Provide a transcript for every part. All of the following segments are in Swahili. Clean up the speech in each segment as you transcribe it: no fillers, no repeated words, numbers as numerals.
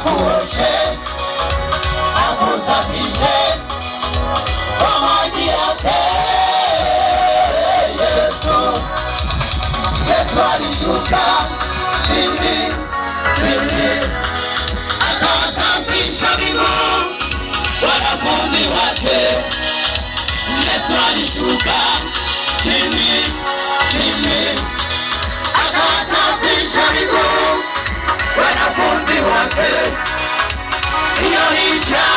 akuoshe, akusafishe kwa maji yake. Yesu alishuka chini, akawasafisha miguu wanafunzi wake. Yesu alishuka chini, akawasafisha miguu wanafunzi wake. Hiyo ni ishara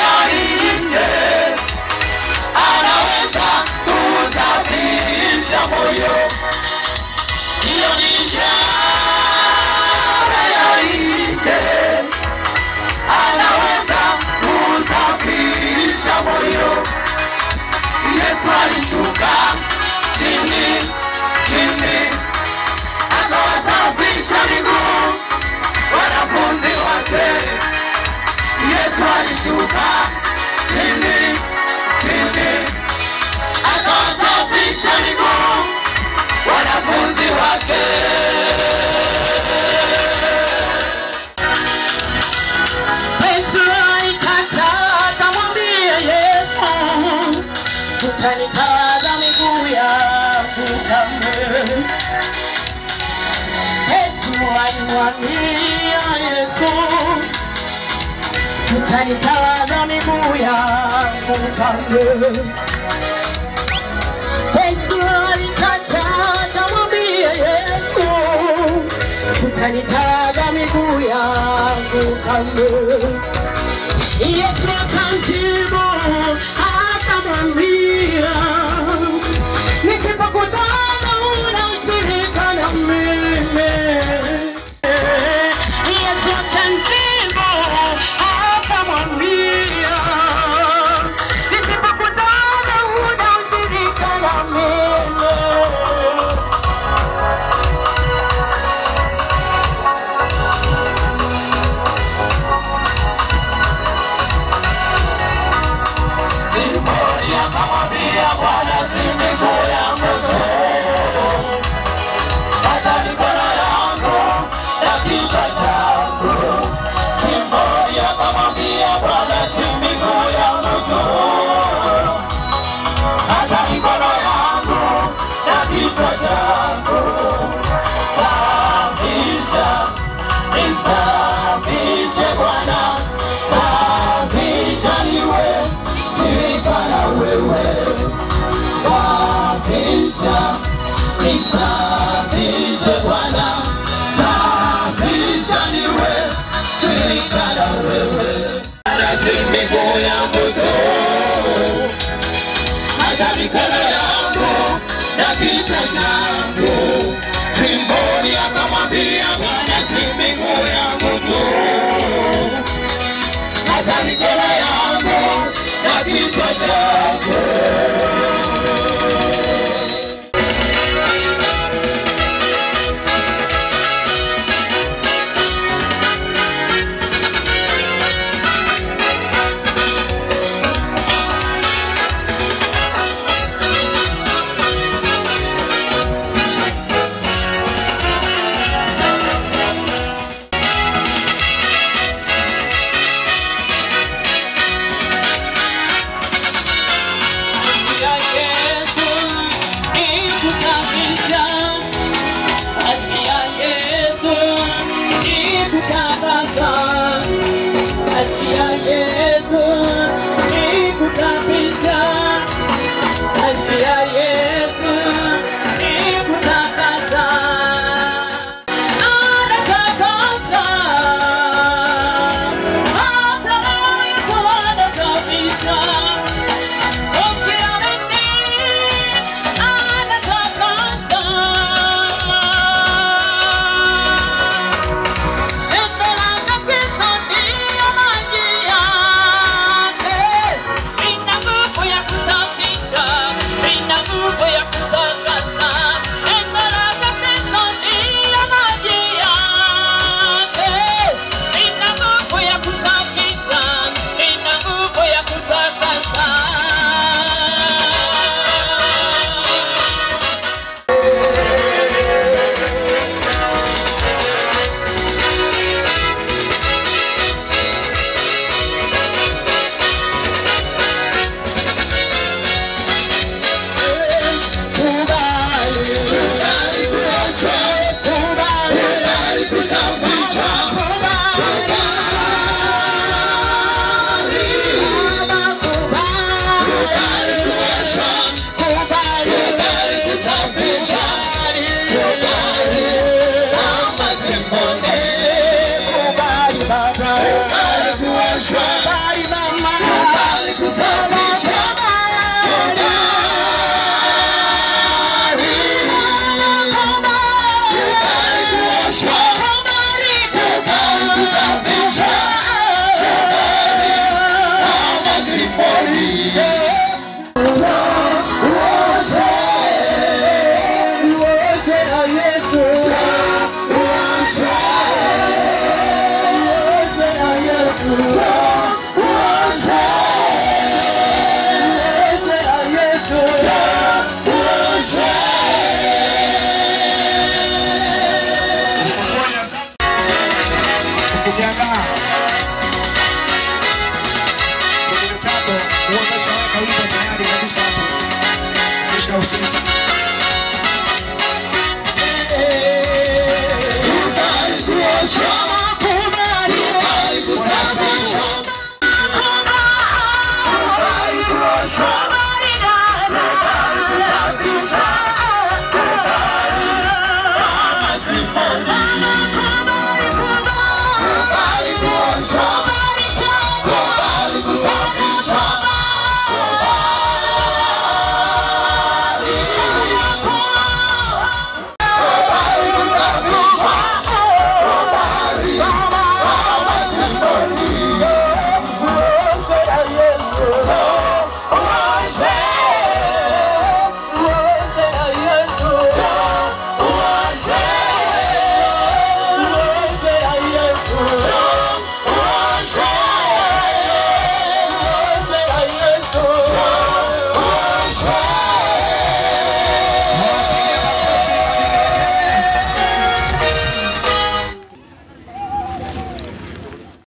ya nje, anaweza kusafisha moyo. Hiyo ni ishara ya nje, anaweza kusafisha moyo. Yesu alishuka chini, akawasafisha miguu wanafunzi wake. Yesu alishuka chini, akawasafisha miguu wanafunzi wake. Petro alikataa akamwambia Yesu, utanitawadha miguu yangu kamwe. Petro alimwambia Yesu, utanitawadha miguu yangu kamwe. Petro alikataa akamwambia Yesu, utanitawadha miguu yangu kamwe. Yesu akamjibu akamwambia, nisipokutana una ushirika na mimi. Yesu akamjibu akamwambia, nisipokutana una ushirika na mimi. Nisafishe Bwana, safisha niwe shirika na wewe.